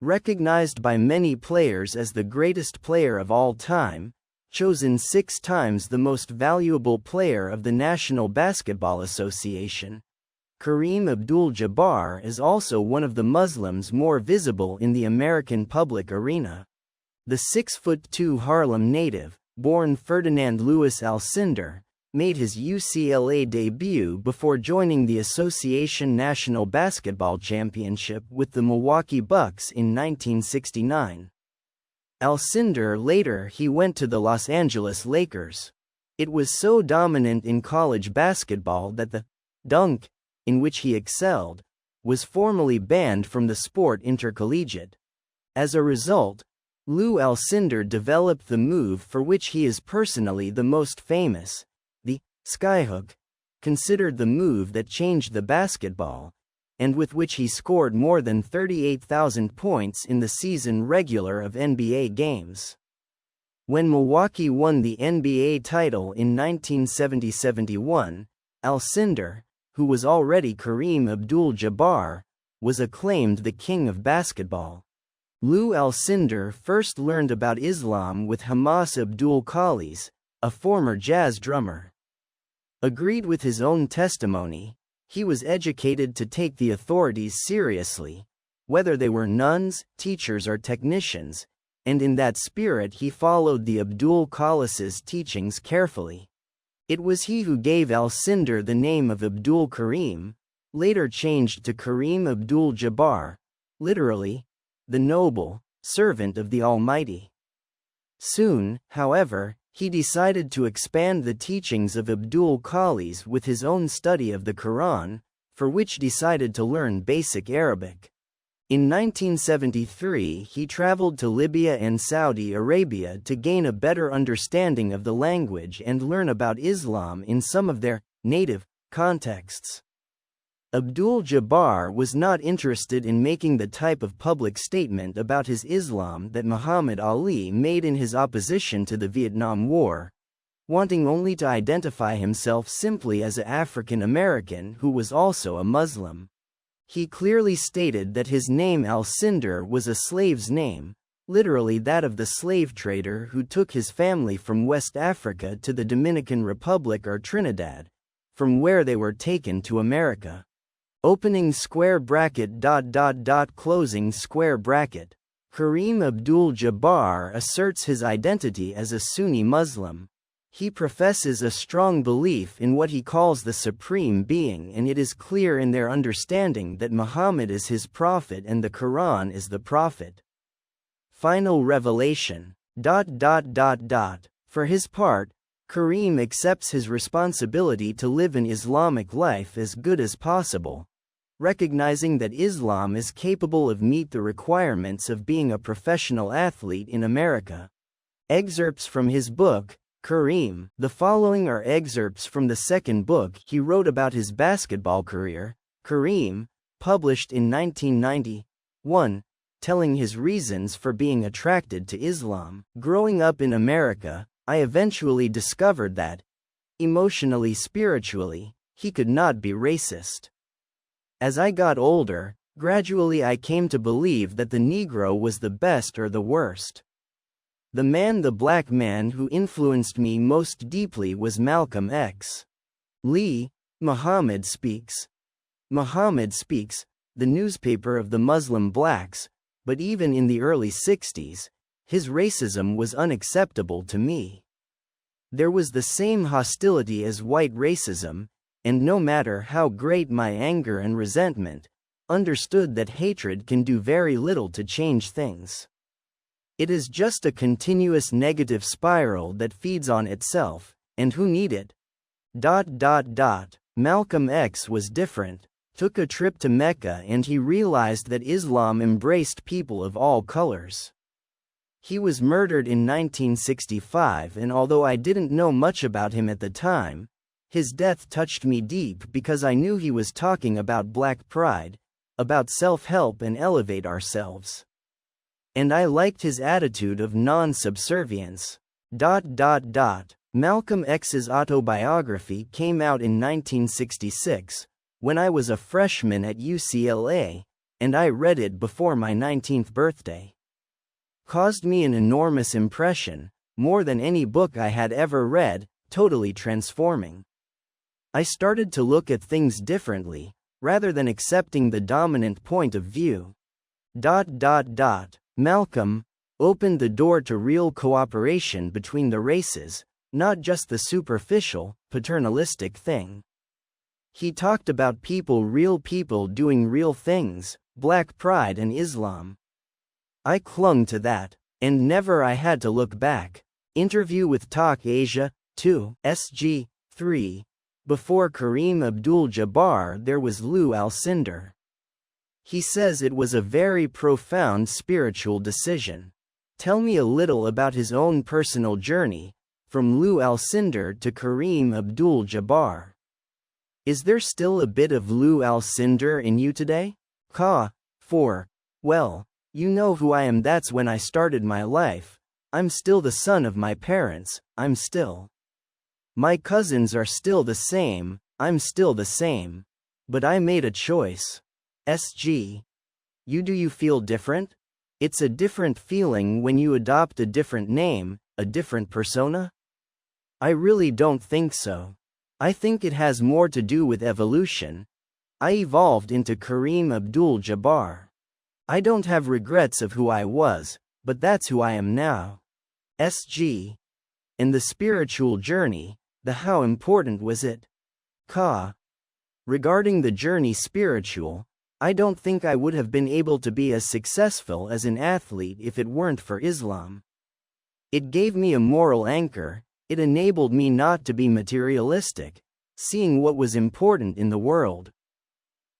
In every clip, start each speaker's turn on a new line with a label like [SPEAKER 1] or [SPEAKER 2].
[SPEAKER 1] Recognized by many players as the greatest player of all time, chosen 6 times the most valuable player of the National Basketball Association, Kareem Abdul-Jabbar is also one of the Muslims more visible in the American public arena. The 6'2" Harlem native, born Ferdinand Louis Alcindor, made his UCLA debut before joining the Association National Basketball Championship with the Milwaukee Bucks in 1969. Alcindor later went to the Los Angeles Lakers. It was so dominant in college basketball that the dunk, in which he excelled, was formally banned from the sport intercollegiate. As a result, Lou Alcindor developed the move for which he is personally the most famous, the skyhook, considered the move that changed the basketball, and with which he scored more than 38,000 points in the season regular of NBA games. When Milwaukee won the NBA title in 1970-71, Alcindor, who was already Kareem Abdul-Jabbar, was acclaimed the king of basketball. Lou Alcindor first learned about Islam with Hamas Abdul Khalis, a former jazz drummer. Agreed with his own testimony, he was educated to take the authorities seriously, whether they were nuns, teachers or technicians, and in that spirit he followed the Abdul Khalis's teachings carefully. It was he who gave Alcindor the name of Abdul Kareem, later changed to Kareem Abdul-Jabbar, literally, the noble, servant of the Almighty. Soon, however, he decided to expand the teachings of Abdul Khalis with his own study of the Quran, for which decided to learn basic Arabic. In 1973 he traveled to Libya and Saudi Arabia to gain a better understanding of the language and learn about Islam in some of their native contexts. Abdul-Jabbar was not interested in making the type of public statement about his Islam that Muhammad Ali made in his opposition to the Vietnam War, wanting only to identify himself simply as an African American who was also a Muslim. He clearly stated that his name Alcindor was a slave's name, literally that of the slave trader who took his family from West Africa to the Dominican Republic or Trinidad, from where they were taken to America. Opening square bracket ... closing square bracket. Kareem Abdul-Jabbar asserts his identity as a Sunni Muslim. He professes a strong belief in what he calls the Supreme Being, and it is clear in their understanding that Muhammad is his prophet and the Quran is the prophet. Final revelation. For his part, Kareem accepts his responsibility to live an Islamic life as good as possible, recognizing that Islam is capable of meet the requirements of being a professional athlete in America. Excerpts from his book, Kareem. The following are excerpts from the second book he wrote about his basketball career, Kareem, published in 1991, telling his reasons for being attracted to Islam. Growing up in America, I eventually discovered that, emotionally, spiritually, he could not be racist. As I got older, gradually I came to believe that the Negro was the best or the worst. The black man who influenced me most deeply was Malcolm X. Lee. Muhammad Speaks. Muhammad Speaks, the newspaper of the Muslim blacks, but even in the early 60s, his racism was unacceptable to me. There was the same hostility as white racism, and no matter how great my anger and resentment, understood that hatred can do very little to change things. It is just a continuous negative spiral that feeds on itself, and who need it? Malcolm X was different, took a trip to Mecca and he realized that Islam embraced people of all colors. He was murdered in 1965, and although I didn't know much about him at the time, his death touched me deep because I knew he was talking about black pride, about self-help and elevate ourselves. And I liked his attitude of non-subservience. Malcolm X's autobiography came out in 1966, when I was a freshman at UCLA, and I read it before my 19th birthday. Caused me an enormous impression, more than any book I had ever read, totally transforming. I started to look at things differently, rather than accepting the dominant point of view. Malcolm opened the door to real cooperation between the races, not just the superficial, paternalistic thing. He talked about real people doing real things, Black pride and Islam. I clung to that, and never I had to look back. Interview with Talk Asia, 2, SG, 3. Before Kareem Abdul-Jabbar there was Lou Alcindor. He says it was a very profound spiritual decision. Tell me a little about his own personal journey, from Lou Alcindor to Kareem Abdul-Jabbar. Is there still a bit of Lou Alcindor in you today? 4. Well, you know who I am. That's when I started my life. I'm still the son of my parents, my cousins are still the same, I'm still the same. But I made a choice. SG. Do you feel different? It's a different feeling when you adopt a different name, a different persona? I really don't think so. I think it has more to do with evolution. I evolved into Kareem Abdul-Jabbar. I don't have regrets of who I was, but that's who I am now. SG. In the spiritual journey, how important was it? Regarding the journey spiritual, I don't think I would have been able to be as successful as an athlete if it weren't for Islam. It gave me a moral anchor, it enabled me not to be materialistic, seeing what was important in the world.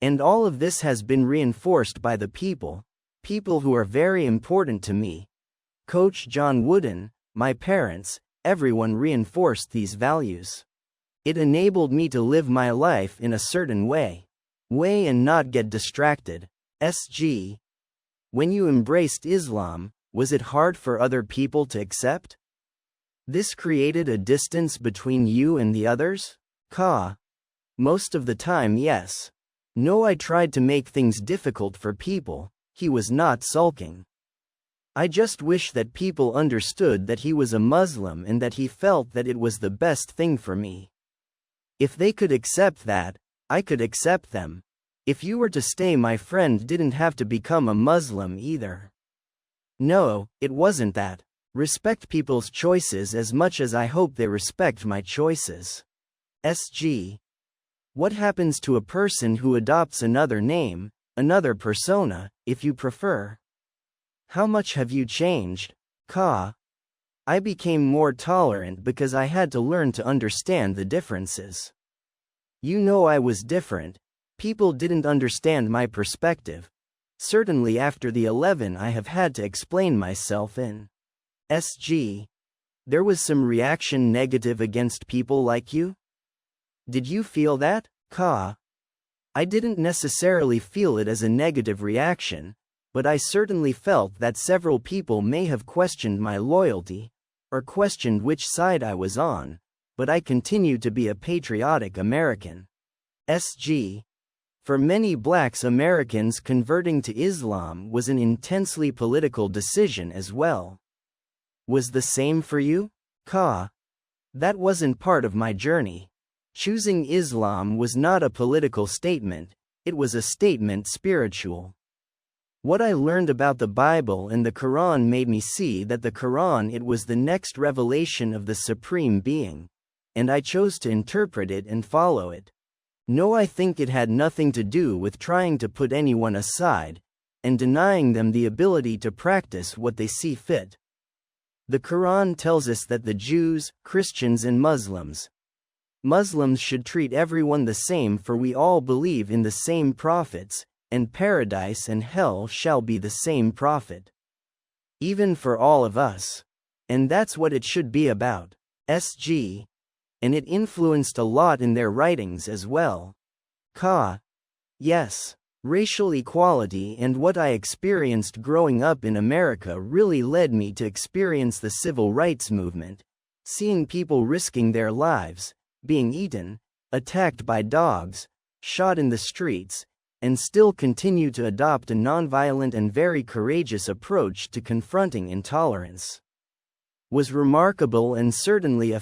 [SPEAKER 1] And all of this has been reinforced by the people who are very important to me. Coach John Wooden, my parents, everyone reinforced these values. It enabled me to live my life in a certain way and not get distracted. SG. When you embraced Islam, was it hard for other people to accept? This created a distance between you and the others? Most of the time, yes. No, I tried to make things difficult for people. He was not sulking. I just wish that people understood that he was a Muslim and that he felt that it was the best thing for me. If they could accept that, I could accept them. If you were to stay, my friend didn't have to become a Muslim either. No, it wasn't that. Respect people's choices as much as I hope they respect my choices. SG. What happens to a person who adopts another name, another persona, if you prefer? How much have you changed? I became more tolerant because I had to learn to understand the differences. I was different. People didn't understand my perspective. Certainly after the 11 I have had to explain myself in. SG. There was some reaction negative against people like you? Did you feel that? I didn't necessarily feel it as a negative reaction, but I certainly felt that several people may have questioned my loyalty, or questioned which side I was on, but I continued to be a patriotic American. SG. For many blacks, Americans converting to Islam was an intensely political decision as well. Was the same for you? That wasn't part of my journey. Choosing Islam was not a political statement, it was a statement spiritual. What I learned about the Bible and the Quran made me see that the Quran, it was the next revelation of the Supreme Being, and I chose to interpret it and follow it. No, I think it had nothing to do with trying to put anyone aside, and denying them the ability to practice what they see fit. The Quran tells us that the Jews, Christians and Muslims should treat everyone the same, for we all believe in the same prophets, and paradise and hell shall be the same prophet. Even for all of us. And that's what it should be about. SG. And it influenced a lot in their writings as well. Yes. Racial equality and what I experienced growing up in America really led me to experience the civil rights movement, seeing people risking their lives, being eaten, attacked by dogs, shot in the streets, and still continue to adopt a nonviolent and very courageous approach to confronting intolerance, was remarkable and certainly a